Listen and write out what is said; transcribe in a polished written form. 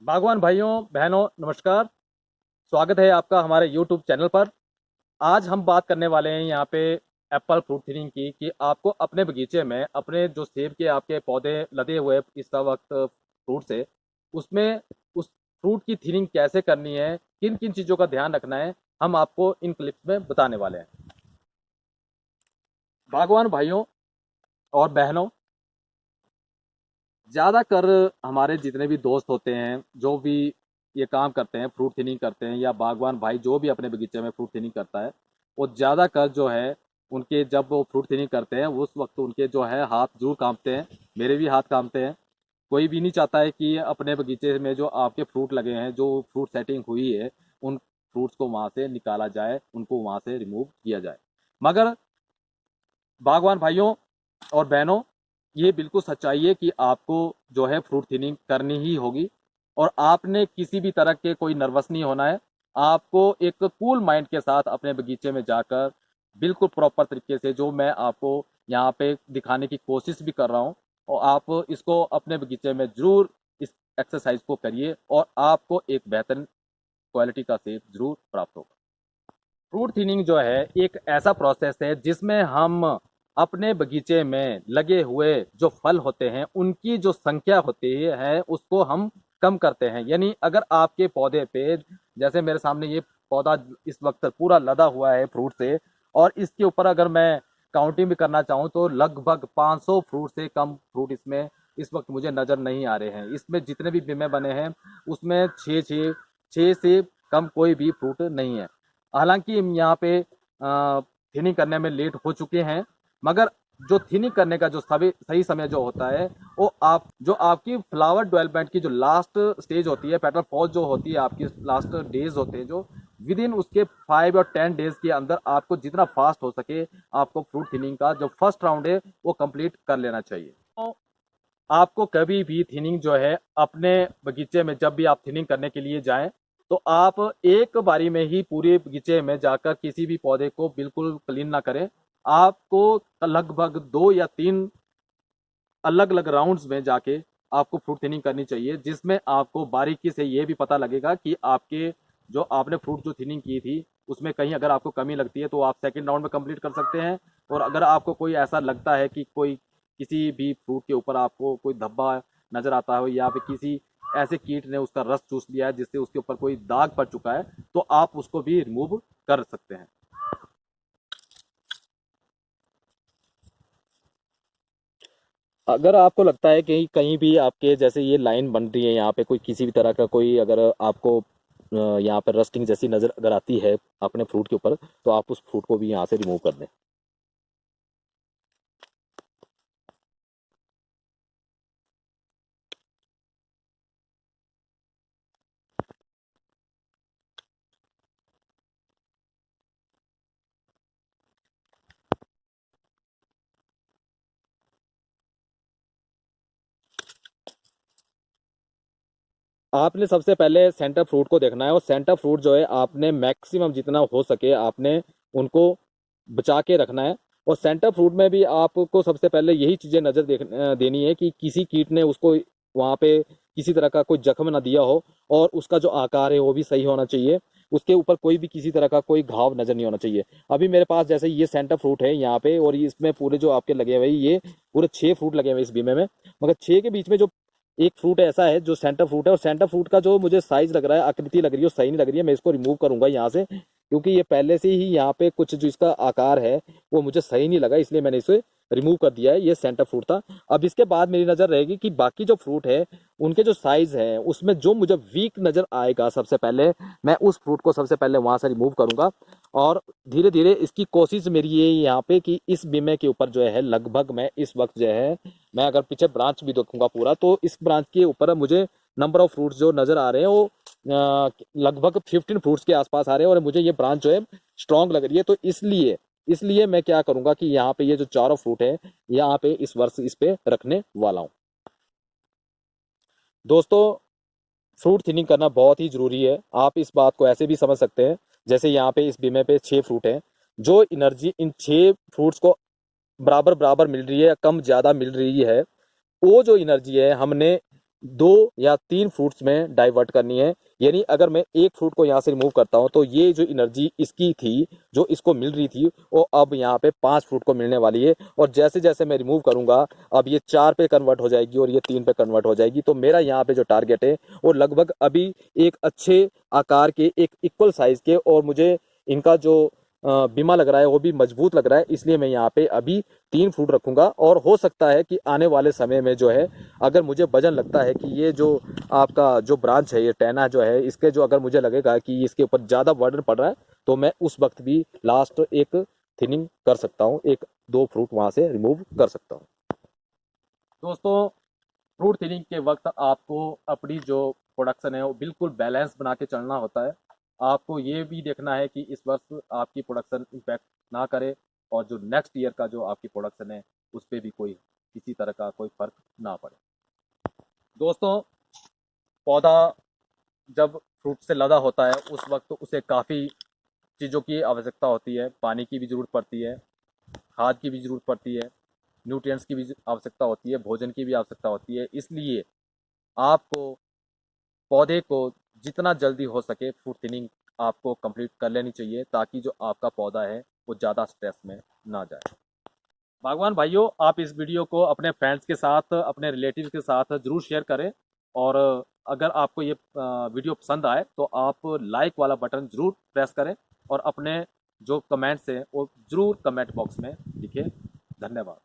बागवान भाइयों बहनों नमस्कार। स्वागत है आपका हमारे YouTube चैनल पर। आज हम बात करने वाले हैं यहाँ पे एप्पल फ्रूट थिनिंग की कि आपको अपने बगीचे में अपने जो सेब के आपके पौधे लदे हुए इस वक्त फ्रूट से उसमें उस फ्रूट की थिनिंग कैसे करनी है, किन किन चीज़ों का ध्यान रखना है, हम आपको इन क्लिप्स में बताने वाले हैं। बागवान भाइयों और बहनों, ज़्यादातर हमारे जितने भी दोस्त होते हैं जो भी ये काम करते हैं, फ्रूट थिनिंग करते हैं, या बागवान भाई जो भी अपने बगीचे में फ्रूट थिनिंग करता है, वो ज़्यादातर जो है उनके जब वो फ्रूट थिनिंग करते हैं उस वक्त उनके जो है हाथ जरूर कांपते हैं। मेरे भी हाथ कांपते हैं। कोई भी नहीं चाहता है कि अपने बगीचे में जो आपके फ्रूट लगे हैं, जो फ्रूट सेटिंग हुई है, उन फ्रूट्स को वहाँ से निकाला जाए, उनको वहाँ से रिमूव किया जाए। मगर बागवान भाइयों और बहनों, ये बिल्कुल सच्चाई है कि आपको जो है फ्रूट थिनिंग करनी ही होगी और आपने किसी भी तरह के कोई नर्वस नहीं होना है। आपको एक कूल माइंड के साथ अपने बगीचे में जाकर बिल्कुल प्रॉपर तरीके से जो मैं आपको यहाँ पे दिखाने की कोशिश भी कर रहा हूँ, और आप इसको अपने बगीचे में ज़रूर इस एक्सरसाइज को करिए और आपको एक बेहतर क्वालिटी का सेब ज़रूर प्राप्त होगा। फ्रूट थिनिंग जो है एक ऐसा प्रोसेस है जिसमें हम अपने बगीचे में लगे हुए जो फल होते हैं उनकी जो संख्या होती है उसको हम कम करते हैं। यानी अगर आपके पौधे पे, जैसे मेरे सामने ये पौधा इस वक्त पूरा लदा हुआ है फ्रूट से, और इसके ऊपर अगर मैं काउंटिंग भी करना चाहूँ तो लगभग 500 फ्रूट से कम फ्रूट इसमें इस वक्त मुझे नज़र नहीं आ रहे हैं। इसमें जितने भी बिमे बने हैं उसमें छः से कम कोई भी फ्रूट नहीं है। हालांकि हम यहाँ पे थिनिंग करने में लेट हो चुके हैं, मगर जो थिनिंग करने का जो सही समय जो होता है वो आप जो आपकी फ्लावर डेवलपमेंट की जो लास्ट स्टेज होती है, पेटल फॉल जो होती है, आपकी लास्ट डेज होते हैं जो विद इन उसके 5 और 10 डेज के अंदर आपको जितना फास्ट हो सके आपको फ्रूट थिनिंग का जो फर्स्ट राउंड है वो कंप्लीट कर लेना चाहिए। तो आपको कभी भी थिनिंग जो है अपने बगीचे में जब भी आप थिनिंग करने के लिए जाएं तो आप एक बारी में ही पूरे बगीचे में जाकर किसी भी पौधे को बिल्कुल क्लीन ना करें। आपको लगभग 2 या 3 अलग अलग राउंड्स में जाके आपको फ्रूट थिनिंग करनी चाहिए, जिसमें आपको बारीकी से ये भी पता लगेगा कि आपके जो आपने फ्रूट जो थिनिंग की थी उसमें कहीं अगर आपको कमी लगती है तो आप सेकेंड राउंड में कंप्लीट कर सकते हैं। और अगर आपको कोई ऐसा लगता है कि कोई किसी भी फ्रूट के ऊपर आपको कोई धब्बा नजर आता हो या फिर किसी ऐसे कीट ने उसका रस चूस लिया है जिससे उसके ऊपर कोई दाग पड़ चुका है, तो आप उसको भी रिमूव कर सकते हैं। अगर आपको लगता है कि कहीं भी आपके जैसे ये लाइन बन रही है यहाँ पे कोई किसी भी तरह का कोई अगर आपको यहाँ पर रस्टिंग जैसी नज़र अगर आती है अपने फ्रूट के ऊपर, तो आप उस फ्रूट को भी यहाँ से रिमूव कर दें। आपने सबसे पहले सेंटर फ्रूट को देखना है और सेंटर फ्रूट जो है आपने मैक्सिमम जितना हो सके आपने उनको बचा के रखना है। और सेंटर फ्रूट में भी आपको सबसे पहले यही चीज़ें नज़र देनी है कि किसी कीट ने उसको वहाँ पे किसी तरह का कोई जख्म ना दिया हो, और उसका जो आकार है वो भी सही होना चाहिए। उसके ऊपर कोई भी किसी तरह का कोई घाव नज़र नहीं होना चाहिए। अभी मेरे पास जैसे ये सेंटर फ्रूट है यहाँ पे, और इसमें पूरे जो आपके लगे हुए ये पूरे 6 फ्रूट लगे हुए इस बीमे में, मगर 6 के बीच में जो एक फ्रूट ऐसा है जो सेंटर फ्रूट है, और सेंटर फ्रूट का जो मुझे साइज लग रहा है, आकृति लग रही है, वो सही नहीं लग रही है। मैं इसको रिमूव करूंगा यहाँ से, क्योंकि ये पहले से ही यहाँ पे कुछ जो इसका आकार है वो मुझे सही नहीं लगा, इसलिए मैंने इसे रिमूव कर दिया है। ये सेंटर फ्रूट था। अब इसके बाद मेरी नज़र रहेगी कि बाकी जो फ्रूट है उनके जो साइज है उसमें जो मुझे वीक नज़र आएगा सबसे पहले मैं उस फ्रूट को सबसे पहले वहां से रिमूव करूंगा। और धीरे धीरे इसकी कोशिश मेरी ये यहाँ पे कि इस बीमे के ऊपर जो है लगभग मैं इस वक्त जो है, मैं अगर पीछे ब्रांच भी देखूंगा पूरा, तो इस ब्रांच के ऊपर मुझे नंबर ऑफ फ्रूट्स जो नज़र आ रहे हैं वो लगभग 15 फ्रूट्स के आसपास आ रहे हैं, और मुझे ये ब्रांच जो है स्ट्रांग लग रही है। तो इसलिए इसलिए मैं क्या करूंगा कि यहाँ पे ये जो चारों फ्रूट है यहाँ पे इस वर्ष इस पे रखने वाला हूँ। दोस्तों, फ्रूट थिनिंग करना बहुत ही जरूरी है। आप इस बात को ऐसे भी समझ सकते हैं, जैसे यहाँ पे इस बीमे पे 6 फ्रूट हैं, जो एनर्जी इन 6 फ्रूट्स को बराबर बराबर मिल रही है या कम ज़्यादा मिल रही है, वो जो एनर्जी है हमने 2 या 3 फ्रूट्स में डाइवर्ट करनी है। यानी अगर मैं एक फ्रूट को यहाँ से रिमूव करता हूँ तो ये जो एनर्जी इसकी थी, जो इसको मिल रही थी, वो अब यहाँ पे 5 फ्रूट को मिलने वाली है। और जैसे जैसे मैं रिमूव करूंगा, अब ये 4 पे कन्वर्ट हो जाएगी और ये 3 पे कन्वर्ट हो जाएगी। तो मेरा यहाँ पे जो टारगेट है वो लगभग अभी एक अच्छे आकार के, एक इक्वल साइज के, और मुझे इनका जो बीमा लग रहा है वो भी मजबूत लग रहा है। इसलिए मैं यहाँ पे अभी 3 फ्रूट रखूंगा। और हो सकता है कि आने वाले समय में जो है, अगर मुझे वजन लगता है कि ये जो आपका जो ब्रांच है, ये टैना जो है, इसके जो अगर मुझे लगेगा कि इसके ऊपर ज़्यादा बर्डन पड़ रहा है, तो मैं उस वक्त भी लास्ट एक थिनिंग कर सकता हूँ, 1-2 फ्रूट वहाँ से रिमूव कर सकता हूँ। दोस्तों, फ्रूट थिनिंग के वक्त आपको अपनी जो प्रोडक्शन है वो बिल्कुल बैलेंस बना के चलना होता है। आपको ये भी देखना है कि इस वर्ष आपकी प्रोडक्शन इम्पैक्ट ना करे, और जो नेक्स्ट ईयर का जो आपकी प्रोडक्शन है उस पर भी कोई किसी तरह का कोई फर्क ना पड़े। दोस्तों, पौधा जब फ्रूट से लदा होता है उस वक्त उसे काफ़ी चीज़ों की आवश्यकता होती है। पानी की भी ज़रूरत पड़ती है, खाद की भी ज़रूरत पड़ती है, न्यूट्रिएंट्स की भी आवश्यकता होती है, भोजन की भी आवश्यकता होती है। इसलिए आपको पौधे को जितना जल्दी हो सके फ्रूट थिनिंग आपको कंप्लीट कर लेनी चाहिए, ताकि जो आपका पौधा है वो ज़्यादा स्ट्रेस में ना जाए। बागवान भाइयों, आप इस वीडियो को अपने फ्रेंड्स के साथ, अपने रिलेटिव्स के साथ ज़रूर शेयर करें। और अगर आपको ये वीडियो पसंद आए तो आप लाइक वाला बटन ज़रूर प्रेस करें, और अपने जो कमेंट्स हैं वो ज़रूर कमेंट बॉक्स में लिखें। धन्यवाद।